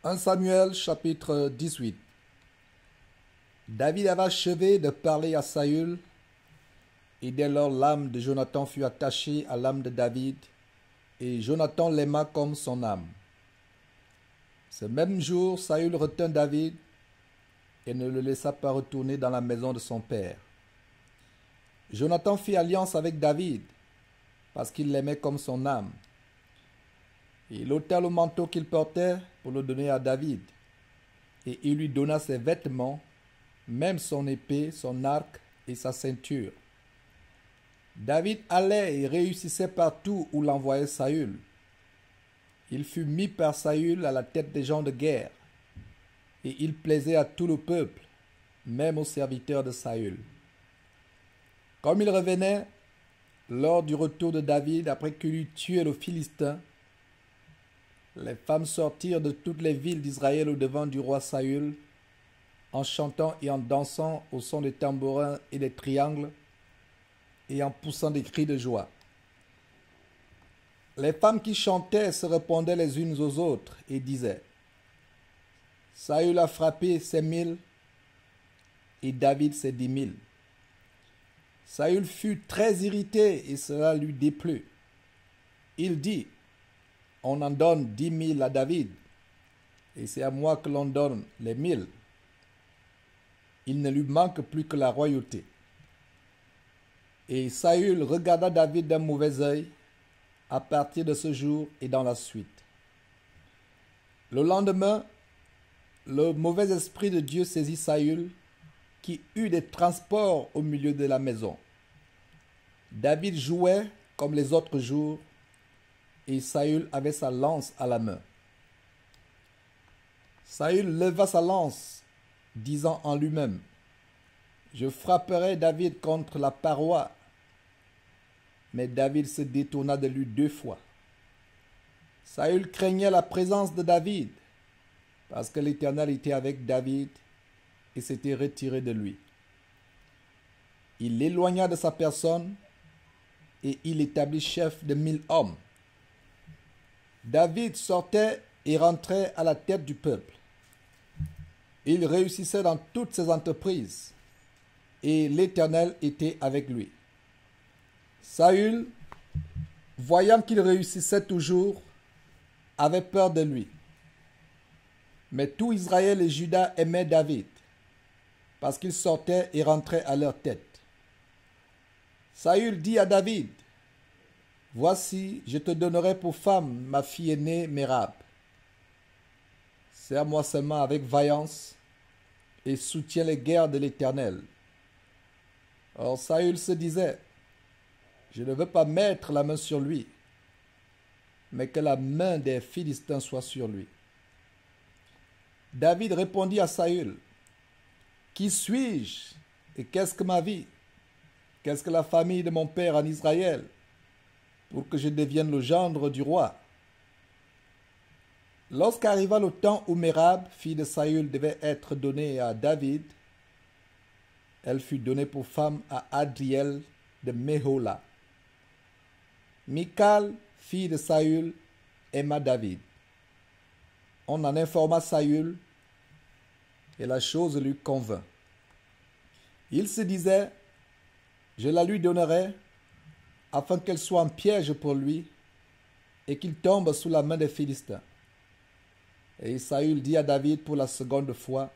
1 Samuel chapitre 18. David avait achevé de parler à Saül, et dès lors l'âme de Jonathan fut attachée à l'âme de David, et Jonathan l'aima comme son âme. Ce même jour, Saül retint David et ne le laissa pas retourner dans la maison de son père. Jonathan fit alliance avec David, parce qu'il l'aimait comme son âme. Il ôta le manteau qu'il portait pour le donner à David, et il lui donna ses vêtements, même son épée, son arc et sa ceinture. David allait et réussissait partout où l'envoyait Saül. Il fut mis par Saül à la tête des gens de guerre, et il plaisait à tout le peuple, même aux serviteurs de Saül. Comme il revenait, lors du retour de David après qu'il eut tué le Philistin, les femmes sortirent de toutes les villes d'Israël au-devant du roi Saül, en chantant et en dansant au son des tambourins et des triangles, et en poussant des cris de joie. Les femmes qui chantaient se répondaient les unes aux autres et disaient: Saül a frappé ses 1000 et David ses 10 000. Saül fut très irrité et cela lui déplut. Il dit: On en donne 10 000 à David, et c'est à moi que l'on donne les 1000. Il ne lui manque plus que la royauté. Et Saül regarda David d'un mauvais œil à partir de ce jour et dans la suite. Le lendemain, le mauvais esprit de Dieu saisit Saül, qui eut des transports au milieu de la maison. David jouait comme les autres jours, et Saül avait sa lance à la main. Saül leva sa lance, disant en lui-même: Je frapperai David contre la paroi. Mais David se détourna de lui 2 fois. Saül craignait la présence de David, parce que l'Éternel était avec David et s'était retiré de lui. Il l'éloigna de sa personne et il établit chef de 1000 hommes. David sortait et rentrait à la tête du peuple. Il réussissait dans toutes ses entreprises et l'Éternel était avec lui. Saül, voyant qu'il réussissait toujours, avait peur de lui. Mais tout Israël et Juda aimaient David, parce qu'il sortait et rentrait à leur tête. Saül dit à David: Voici, je te donnerai pour femme ma fille aînée Mérab. Sers-moi seulement avec vaillance et soutiens les guerres de l'Éternel. Or Saül se disait: Je ne veux pas mettre la main sur lui, mais que la main des Philistins soit sur lui. David répondit à Saül: Qui suis-je et qu'est-ce que ma vie? Qu'est-ce que la famille de mon père en Israël, pour que je devienne le gendre du roi? Lorsqu'arriva le temps où Mérab, fille de Saül, devait être donnée à David, elle fut donnée pour femme à Adriel de Méhola. Michal, fille de Saül, aima David. On en informa Saül, et la chose lui convint. Il se disait: Je la lui donnerai, afin qu'elle soit un piège pour lui, et qu'il tombe sous la main des Philistins. Et Saül dit à David pour la seconde fois: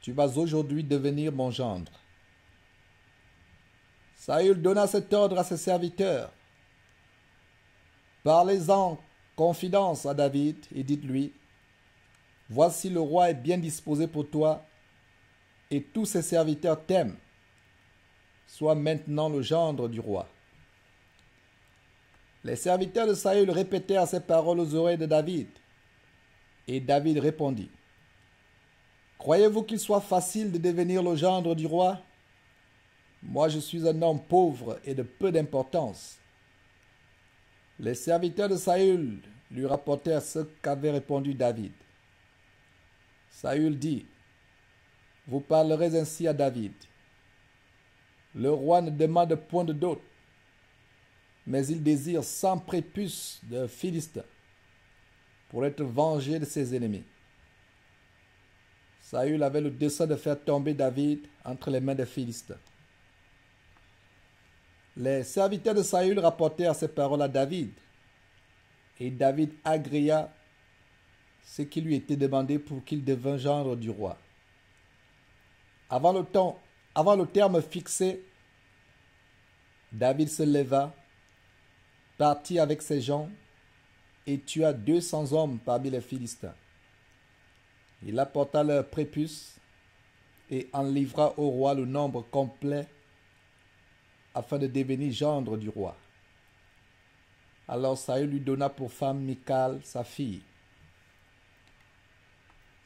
Tu vas aujourd'hui devenir mon gendre. Saül donna cet ordre à ses serviteurs: Parlez-en confidence à David et dites-lui: Voici le roi est bien disposé pour toi, et tous ses serviteurs t'aiment. Sois maintenant le gendre du roi. Les serviteurs de Saül répétèrent ces paroles aux oreilles de David. Et David répondit: Croyez-vous qu'il soit facile de devenir le gendre du roi? Moi je suis un homme pauvre et de peu d'importance. Les serviteurs de Saül lui rapportèrent ce qu'avait répondu David. Saül dit: Vous parlerez ainsi à David. Le roi ne demande point de dot, mais il désire 100 prépuces de Philistins. pour être vengé de ses ennemis. Saül avait le dessein de faire tomber David entre les mains des Philistins. Les serviteurs de Saül rapportèrent ces paroles à David, et David agrégea ce qui lui était demandé pour qu'il devînt gendre du roi. Avant le terme fixé, David se leva, partit avec ses gens et tua 200 hommes parmi les Philistins. Il apporta leurs prépuces et en livra au roi le nombre complet afin de devenir gendre du roi. Alors Saül lui donna pour femme Michal, sa fille.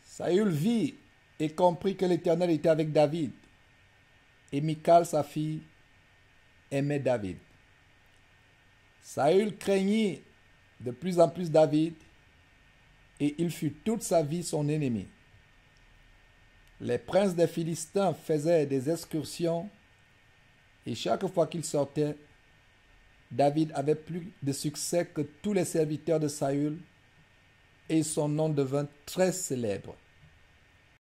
Saül vit et comprit que l'Éternel était avec David, et Michal, sa fille, aimait David. Saül craignit de plus en plus David, et il fut toute sa vie son ennemi. Les princes des Philistins faisaient des excursions, et chaque fois qu'ils sortaient, David avait plus de succès que tous les serviteurs de Saül, et son nom devint très célèbre.